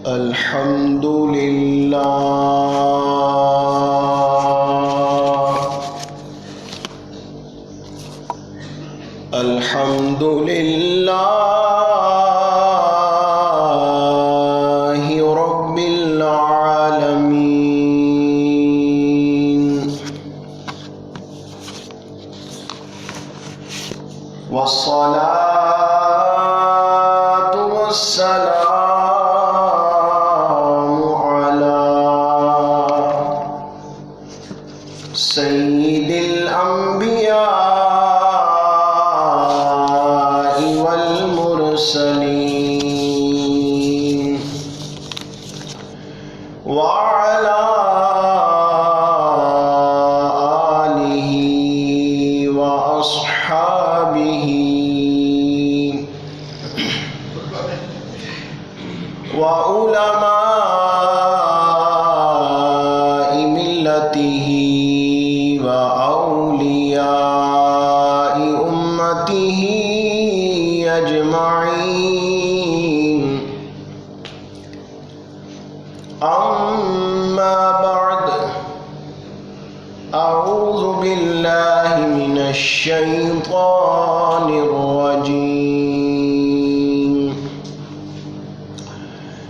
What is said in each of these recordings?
الحمد للہ الحمد للہ رب العالمین والصلاة والسلام على سید الانبیاء والمرسلین وعلى آلہ وأصحابہ وعلماء ملتہ وأولیاء امتہ اجمعین اما بعد اعوذ باللہ من الشیطان الرجیم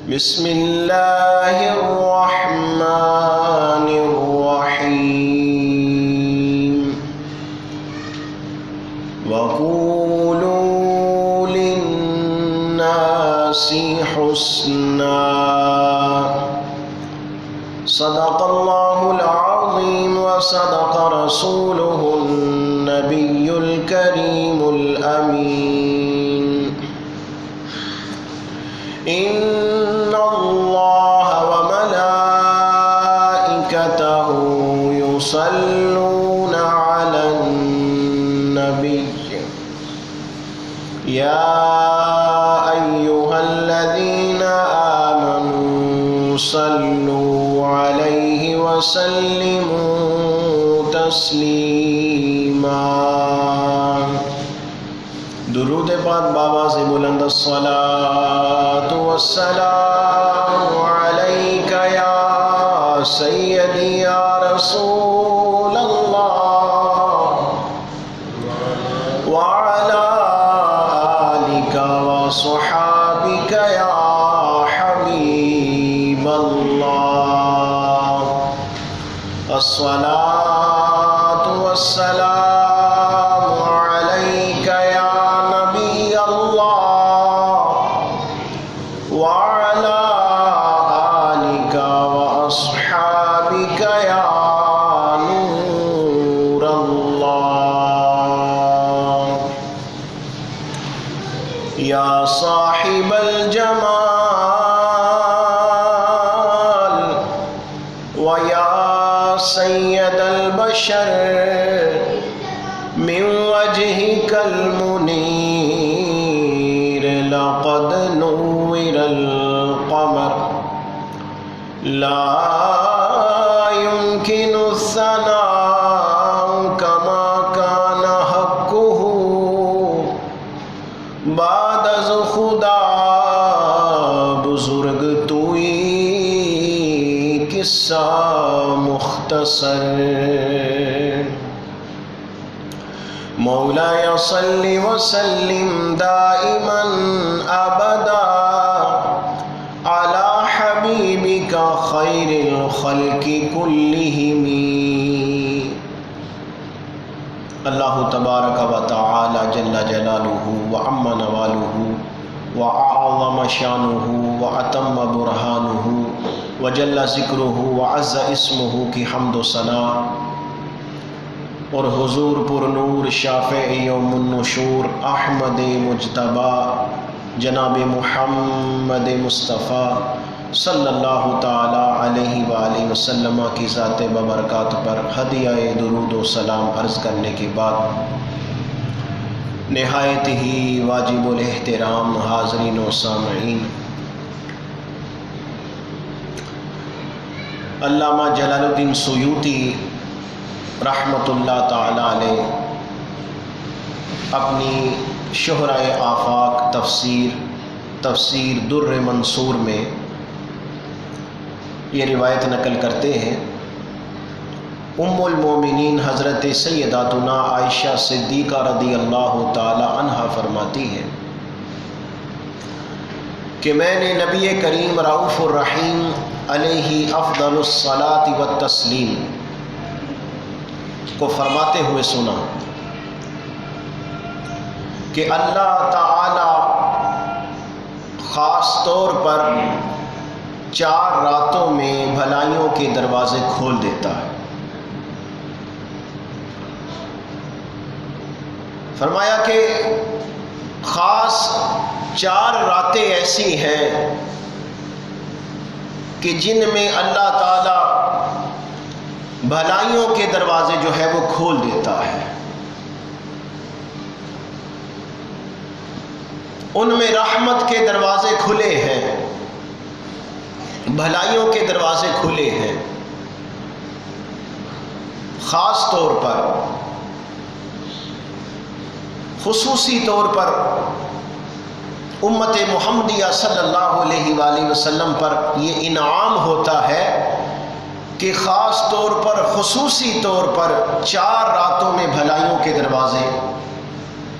بسم اللہ الرحمن الرحیم وقولوا للناس حسنا صدق اللہ العظیم وصدق رسوله النبی الکریم الامین ان اللہ وملائکتہ یصلون علی النبی یا ایہا الذین آمنوا صلوا علیہ وسلموا تسلیما درود پاک بآواز بلند الصلاة والسلام علیک یا سیدی یا رسول اللہ وعلی آلک وصحابک یا حبیب اللہ الصلاة والسلام علیک یا نبی اللہ وعلی آلک واصحابک یا نور اللہ یا صاحب الجمال ویا سید البشر من وجهك المنیر لقد نور القمر لا يمكن الثناء كما كان حقه بعد از خدا بزرگ توئی قصہ مختصر مولاي صل وسلم دائما ابدا على حبيبك خير الخلق كلهم اللہ تبارک و تعالی جل جلالہ وعم نوالہ وأعظم شانہ وأتم برہانہ وجل ذکرہ وعز اسمہ کی حمد و ثنا اور حضور پر نور شافع یوم النشور احمد مجتبی جناب محمد مصطفیٰ صلی اللہ تعالی علیہ وآلہ وسلم کی ذات ببرکات پر ہدیہ درود و سلام عرض کرنے کے بعد نہایت ہی واجب الاحترام حاضرین و سامعین، علامہ جلال الدین سیوطی رحمۃ اللہ تعالی علیہ اپنی شہرۂ آفاق تفسیر در منصور میں یہ روایت نقل کرتے ہیں، ام المومنین حضرت سیداتنا عائشہ صدیقہ رضی اللہ تعالی عنہا فرماتی ہے کہ میں نے نبی کریم رؤوف الرحیم علیہ افضل الصلاۃ والتسلیم کو فرماتے ہوئے سنا کہ اللہ تعالی خاص طور پر 4 راتوں میں بھلائیوں کے دروازے کھول دیتا ہے۔ فرمایا کہ خاص 4 راتیں ایسی ہیں کہ جن میں اللہ تعالی بھلائیوں کے دروازے جو ہے وہ کھول دیتا ہے۔ ان میں رحمت کے دروازے کھلے ہیں، بھلائیوں کے دروازے کھلے ہیں۔ خاص طور پر، خصوصی طور پر امت محمدیہ صلی اللہ علیہ وآلہ وسلم پر یہ انعام ہوتا ہے کہ خاص طور پر، خصوصی طور پر 4 راتوں میں بھلائیوں کے دروازے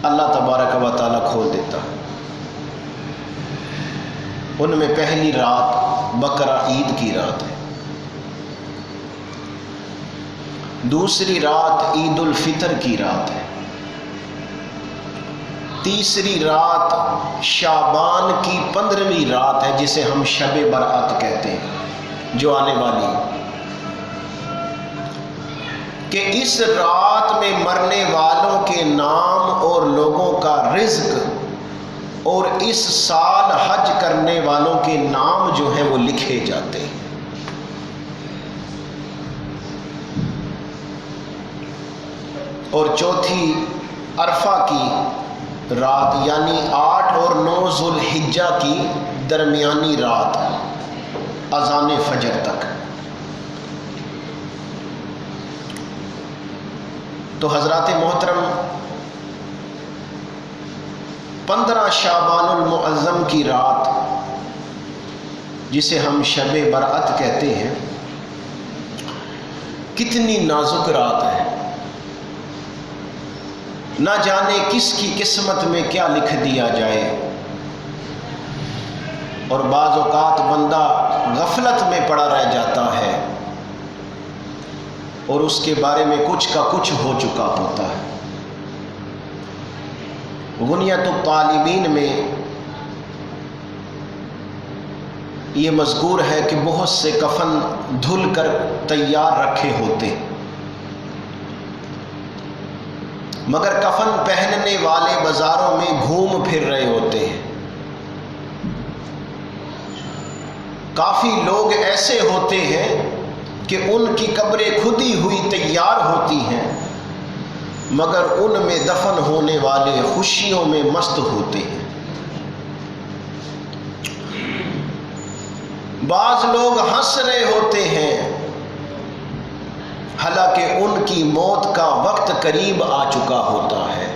اللہ تبارک و تعالیٰ کھول دیتا ہے۔ ان میں پہلی رات بقرہ عید کی رات ہے، دوسری رات عید الفطر کی رات ہے، تیسری رات شعبان کی 15ویں رات ہے جسے ہم شب برأت کہتے ہیں، جو آنے والی ہے، کہ اس رات میں مرنے والوں کے نام اور لوگوں کا رزق اور اس سال حج کرنے والوں کے نام جو ہیں وہ لکھے جاتے ہیں۔ اور چوتھی عرفہ کی رات، یعنی 8 اور 9 ذوالحجہ کی درمیانی رات اذان فجر تک۔ تو حضرات محترم، 15 شعبان المعظم کی رات جسے ہم شب برأت کہتے ہیں، کتنی نازک رات ہے، نہ جانے کس کی قسمت میں کیا لکھ دیا جائے، اور بعض اوقات بندہ غفلت میں پڑا رہ جاتا ہے اور اس کے بارے میں کچھ کا کچھ ہو چکا ہوتا ہے۔ غنیت الطالبین میں یہ مذکور ہے کہ بہت سے کفن دھل کر تیار رکھے ہوتے، مگر کفن پہننے والے بازاروں میں گھوم پھر رہے ہوتے ہیں۔ کافی لوگ ایسے ہوتے ہیں کہ ان کی قبریں کھدی ہوئی تیار ہوتی ہیں، مگر ان میں دفن ہونے والے خوشیوں میں مست ہوتے ہیں۔ بعض لوگ ہنس رہے ہوتے ہیں حالانکہ ان کی موت کا وقت قریب آ چکا ہوتا ہے۔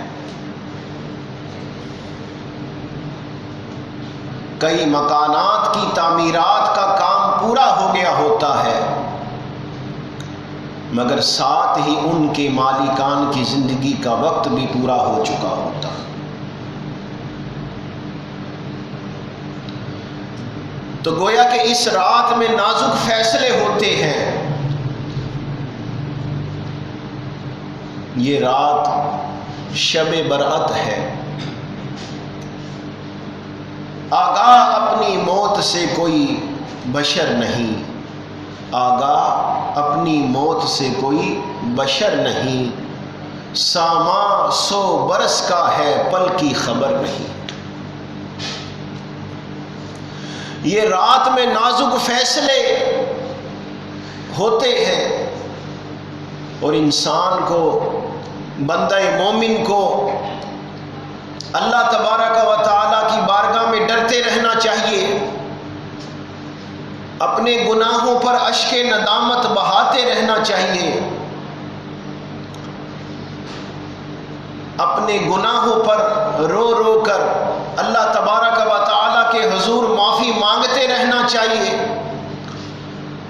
کئی مکانات کی تعمیرات کا کام پورا ہو گیا ہوتا ہے، مگر ساتھ ہی ان کے مالکان کی زندگی کا وقت بھی پورا ہو چکا ہوتا ہے۔ تو گویا کہ اس رات میں نازک فیصلے ہوتے ہیں۔ یہ رات شب برأت ہے۔ آگاہ اپنی موت سے کوئی بشر نہیں، آگاہ اپنی موت سے کوئی بشر نہیں، ساما 100 برس کا ہے پل کی خبر نہیں۔ یہ رات میں نازک فیصلے ہوتے ہیں اور انسان کو، بندہ مومن کو اللہ تبارک و تعالیٰ کی بارگاہ میں ڈرتے رہنا چاہیے، اپنے گناہوں پر اشک ندامت بہاتے رہنا چاہیے، اپنے گناہوں پر رو رو کر اللہ تبارک و تعالیٰ کے حضور معافی مانگتے رہنا چاہیے۔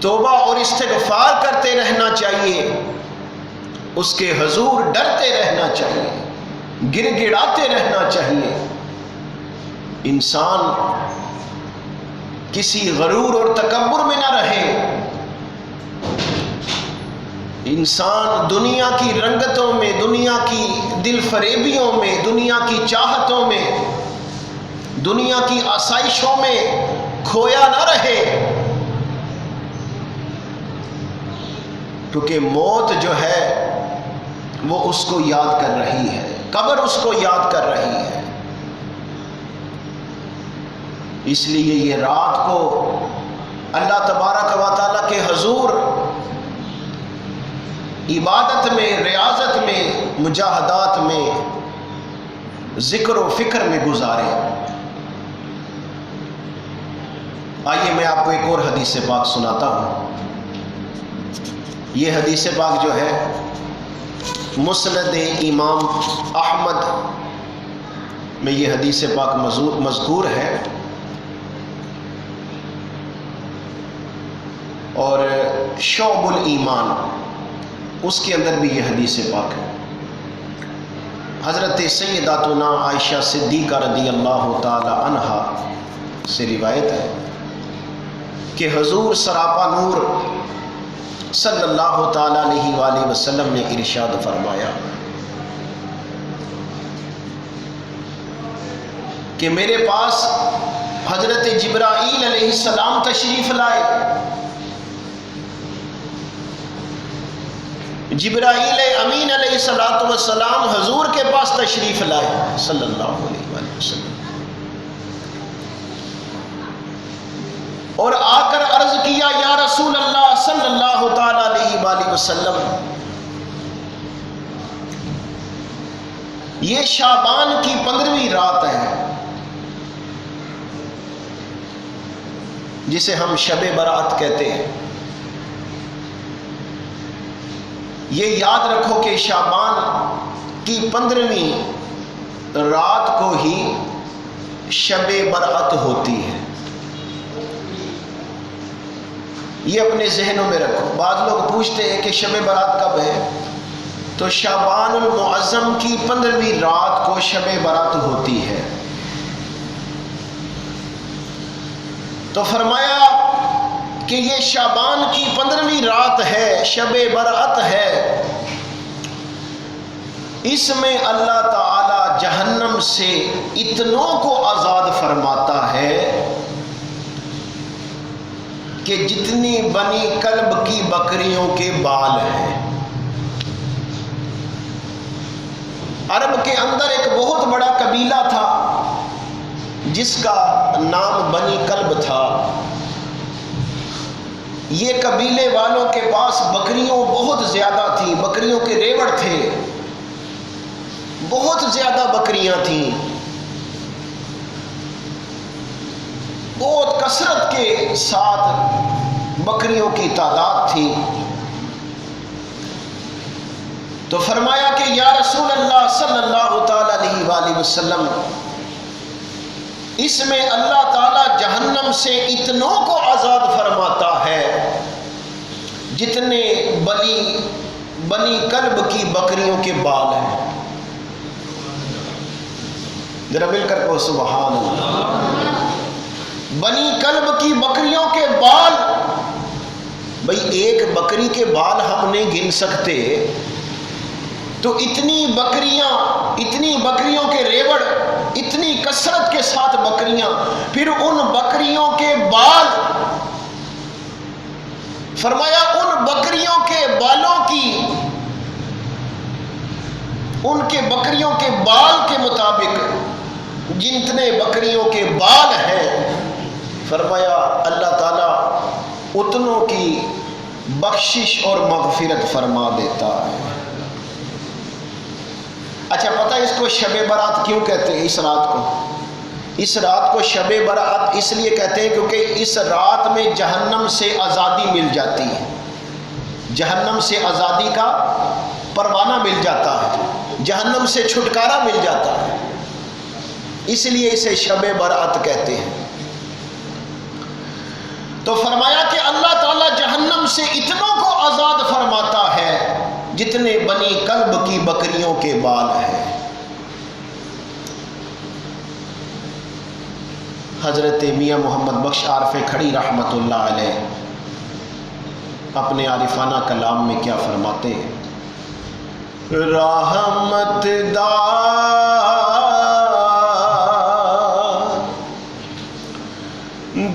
توبہ اور استغفار کرتے رہنا چاہیے، اس کے حضور ڈرتے رہنا چاہیے، گر گڑاتے رہنا چاہیے۔ انسان کسی غرور اور تکبر میں نہ رہے، انسان دنیا کی رنگتوں میں، دنیا کی دل فریبیوں میں، دنیا کی چاہتوں میں، دنیا کی آسائشوں میں کھویا نہ رہے، کیونکہ موت جو ہے وہ اس کو یاد کر رہی ہے، قبر اس کو یاد کر رہی ہے۔ اس لیے یہ رات کو اللہ تبارک و تعالیٰ کے حضور عبادت میں، ریاضت میں، مجاہدات میں، ذکر و فکر میں گزارے۔ آئیے میں آپ کو ایک اور حدیث پاک سناتا ہوں۔ یہ حدیث پاک جو ہے مسند امام احمد میں یہ حدیث پاک مذکور ہے، اور شعب الایمان اس کے اندر بھی یہ حدیث پاک ہے۔ حضرت سیداتنا عائشہ صدیقہ رضی اللہ تعالی عنہا سے روایت ہے کہ حضور سراپا نور صلی اللہ تعالی علیہ وآلہ وسلم نے ارشاد فرمایا کہ میرے پاس حضرت جبرائیل علیہ السلام تشریف لائے۔ جبرائیل امین علیہ السلام حضور کے پاس تشریف لائے صلی اللہ علیہ وآلہ وسلم، اور آ کر عرض کیا یا رسول اللہ صلی اللہ تعالی علیہ وآلہ وسلم، یہ شعبان کی 15ویں رات ہے جسے ہم شب برات کہتے ہیں۔ یہ یاد رکھو کہ شعبان کی 15ویں رات کو ہی شب برات ہوتی ہے، یہ اپنے ذہنوں میں رکھو۔ بعض لوگ پوچھتے ہیں کہ شب برات کب ہے، تو شعبان المعظم کی 15ویں رات کو شب برات ہوتی ہے۔ تو فرمایا کہ یہ شعبان کی 15ویں رات ہے، شب برات ہے، اس میں اللہ تعالی جہنم سے اتنوں کو آزاد فرماتا ہے کہ جتنی بنی کلب کی بکریوں کے بال ہیں۔ عرب کے اندر ایک بہت بڑا قبیلہ تھا جس کا نام بنی کلب تھا۔ یہ قبیلے والوں کے پاس بکریوں بہت زیادہ تھیں، بکریوں کے ریوڑ تھے، بہت زیادہ بکریاں تھیں، بہت کثرت کے ساتھ بکریوں کی تعداد تھی۔ تو فرمایا کہ یا رسول اللہ صلی اللہ تعالی علیہ وآلہ وسلم، اس میں اللہ تعالی جہنم سے اتنوں کو آزاد فرماتا ہے جتنے بنی کلب کی بکریوں کے بال ہیں۔ ذرا مل کر کہو سبحان اللہ۔ بنی کلب کی بکریوں کے بال، بھئی ایک بکری کے بال ہم نہیں گن سکتے، تو اتنی بکریوں کے ریوڑ، اتنی کثرت کے ساتھ بکریاں، پھر ان بکریوں کے بال، فرمایا ان بکریوں کے بالوں کی، ان کے بکریوں کے بال کے مطابق جتنے بکریوں کے بال ہیں، فرمایا اللہ تعالیٰ اتنوں کی بخشش اور مغفرت فرما دیتا ہے۔ اچھا پتہ اس کو شب برات کیوں کہتے ہیں؟ اس رات کو شب برات اس لیے کہتے ہیں کیونکہ اس رات میں جہنم سے آزادی مل جاتی ہے، جہنم سے آزادی کا پروانہ مل جاتا ہے، جہنم سے چھٹکارا مل جاتا ہے، اس لیے اسے شب برات کہتے ہیں۔ تو فرمایا کہ اللہ تعالیٰ جہنم جہنم سے اتنوں کو آزاد فرماتا ہے جتنے بنی کلب کی بکریوں کے بال ہیں۔ حضرت میاں محمد بخش عارف کھڑی رحمت اللہ علیہ اپنے عارفانہ کلام میں کیا فرماتے ہیں؟ رحمت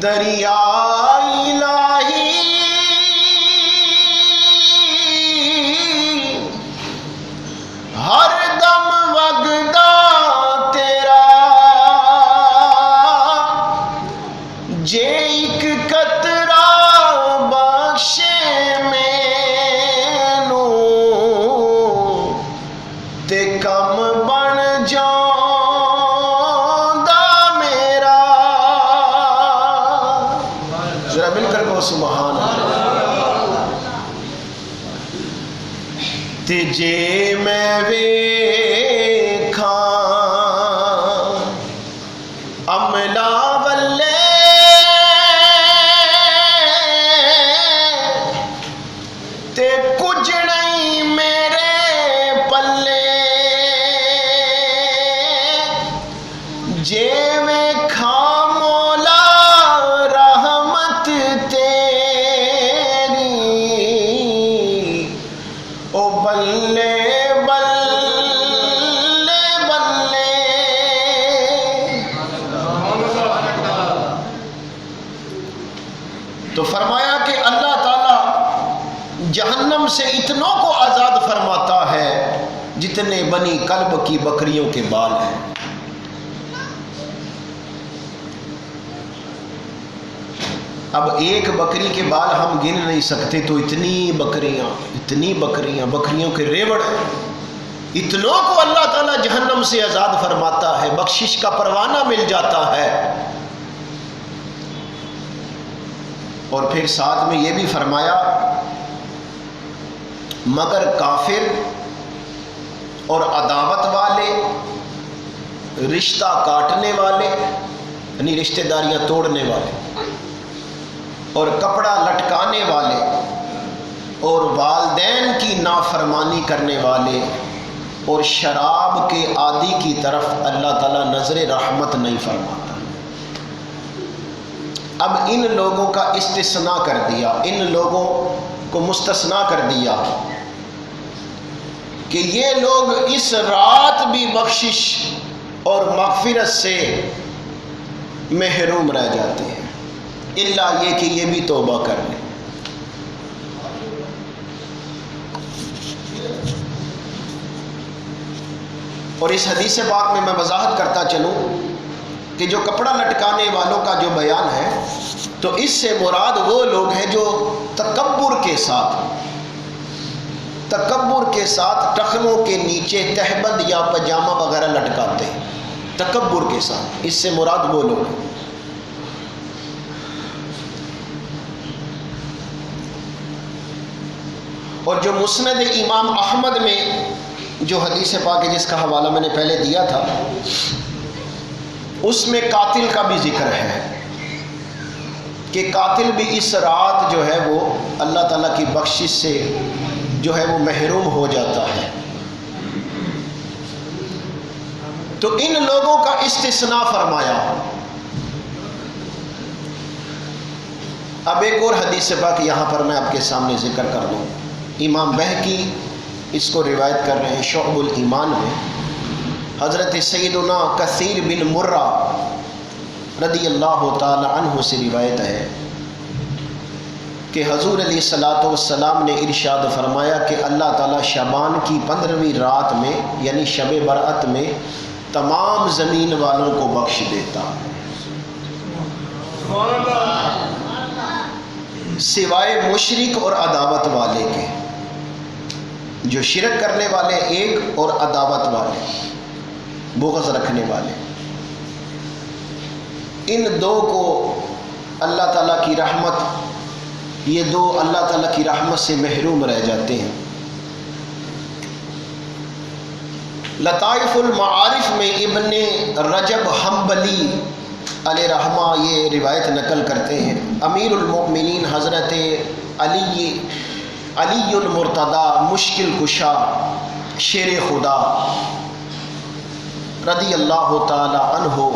دریا الہی ہر دم وگدا تیرا، جے ایک قطرہ بخشے مینوں تے کم بن جاؤں سبحان اللہ۔ تے جے میں ویکھاں عملا ولے تے کچھ نہیں میرے پلے، جے ویکھاں تو فرمایا کہ اللہ تعالی جہنم سے اتنوں کو آزاد فرماتا ہے جتنے بنی کلب کی بکریوں کے بال ہیں۔ اب ایک بکری کے بال ہم گن نہیں سکتے تو اتنی بکریاں بکریوں کے ریوڑ اتنوں کو اللہ تعالی جہنم سے آزاد فرماتا ہے، بخشش کا پروانہ مل جاتا ہے۔ اور پھر ساتھ میں یہ بھی فرمایا مگر کافر اور عداوت والے، رشتہ کاٹنے والے یعنی رشتہ داریاں توڑنے والے، اور کپڑا لٹکانے والے، اور والدین کی نافرمانی کرنے والے، اور شراب کے عادی کی طرف اللہ تعالیٰ نظر رحمت نہیں فرماتا۔ اب ان لوگوں کا استثناء کر دیا، ان لوگوں کو مستثنا کر دیا کہ یہ لوگ اس رات بھی بخشش اور مغفرت سے محروم رہ جاتے ہیں، الا یہ کہ یہ بھی توبہ کر لیں۔ اور اس حدیث پاک میں وضاحت کرتا چلوں کہ جو کپڑا لٹکانے والوں کا جو بیان ہے تو اس سے مراد وہ لوگ ہیں جو تکبر کے ساتھ ٹخنوں کے نیچے تہبند یا پجامہ وغیرہ لٹکاتے ہیں، تکبر کے ساتھ، اس سے مراد وہ لوگ ہیں۔ اور جو مسند امام احمد میں جو حدیث پاک ہے جس کا حوالہ میں نے پہلے دیا تھا، اس میں قاتل کا بھی ذکر ہے کہ قاتل بھی اس رات جو ہے وہ اللہ تعالیٰ کی بخشش سے جو ہے وہ محروم ہو جاتا ہے۔ تو ان لوگوں کا استثناء فرمایا۔ اب ایک اور حدیث پاک یہاں پر میں آپ کے سامنے ذکر کر دوں، امام بہقی اس کو روایت کر رہے ہیں شعب الایمان میں، حضرت سیدنا کثیر بن مرہ رضی اللہ تعالی عنہ سے روایت ہے کہ حضور علیہ الصلوۃ والسلام نے ارشاد فرمایا کہ اللہ تعالیٰ شعبان کی 15ویں رات میں یعنی شب برأت میں تمام زمین والوں کو بخش دیتا سوائے مشرک اور عداوت والے کے۔ جو شرک کرنے والے ایک اور عداوت والے، بغض رکھنے والے، ان دو کو اللہ تعالیٰ کی رحمت، یہ دو اللہ تعالیٰ کی رحمت سے محروم رہ جاتے ہیں۔ لطائف المعارف میں ابن رجب حنبلی علیہ رحمہ یہ روایت نقل کرتے ہیں، امیر المؤمنین حضرت علی المرتضی مشکل کشا شیر خدا رضی اللہ تعالی عنہ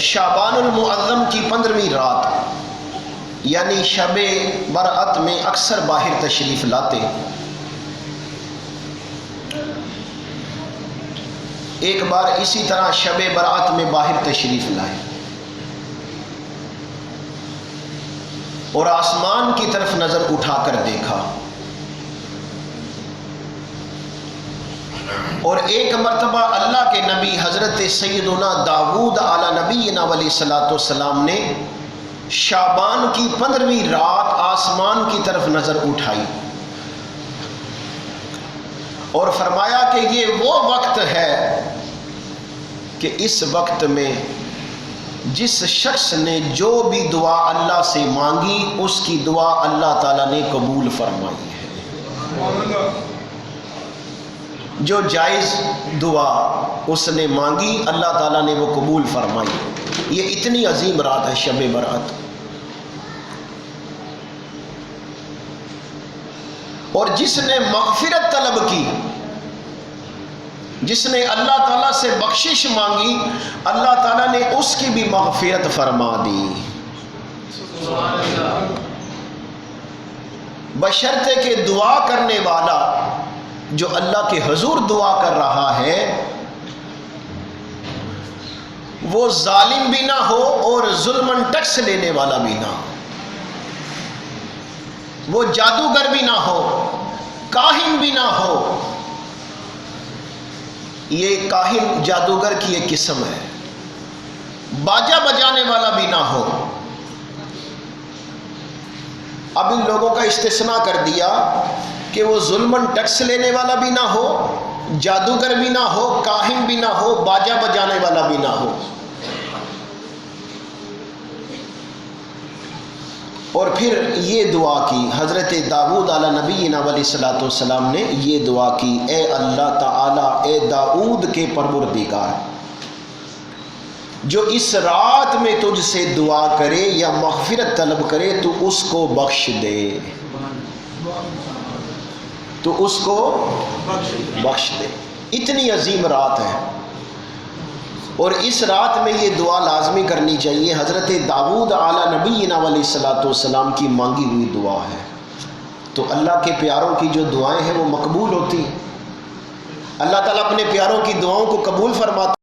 شعبان المعظم کی 15ویں رات یعنی شب برأت میں اکثر باہر تشریف لاتے. ایک بار اسی طرح شب برأت میں باہر تشریف لائے اور آسمان کی طرف نظر اٹھا کر دیکھا اور ایک مرتبہ اللہ کے نبی حضرت سیدنا داؤد علی نبینا علیہ الصلوۃ والسلام نے شعبان کی 15ویں رات آسمان کی طرف نظر اٹھائی اور فرمایا کہ یہ وہ وقت ہے کہ اس وقت میں جس شخص نے جو بھی دعا اللہ سے مانگی اس کی دعا اللہ تعالیٰ نے قبول فرمائی ہے. جو جائز دعا اس نے مانگی اللہ تعالیٰ نے وہ قبول فرمائی. یہ اتنی عظیم رات ہے شب برات. اور جس نے مغفرت طلب کی، جس نے اللہ تعالیٰ سے بخشش مانگی، اللہ تعالیٰ نے اس کی بھی مغفرت فرما دی، بشرطے کہ دعا کرنے والا جو اللہ کے حضور دعا کر رہا ہے وہ ظالم بھی نہ ہو اور ظلمن ٹیکس لینے والا بھی نہ ہو، وہ جادوگر بھی نہ ہو، کاہن بھی نہ ہو. یہ کاہن جادوگر کی ایک قسم ہے. باجا بجانے والا بھی نہ ہو. اب ان لوگوں کا استثناء کر دیا کہ وہ ظلمن ٹیکس لینے والا بھی نہ ہو، جادوگر بھی نہ ہو، کاہن بھی نہ ہو، باجا بجانے والا بھی نہ ہو. اور پھر یہ دعا کی حضرت داؤد علی نبینا علیہ الصلوۃ والسلام نے یہ دعا کی، اے اللہ تعالی، اے داؤد کے پروردگار، جو اس رات میں تجھ سے دعا کرے یا مغفرت طلب کرے تو اس کو بخش دے، تو اس کو بخش دے. اتنی عظیم رات ہے اور اس رات میں یہ دعا لازمی کرنی چاہیے. حضرت داؤد علی نبینا علیہ الصلوۃ والسلام کی مانگی ہوئی دعا ہے. تو اللہ کے پیاروں کی جو دعائیں ہیں وہ مقبول ہوتی ہیں. اللہ تعالیٰ اپنے پیاروں کی دعاؤں کو قبول فرماتا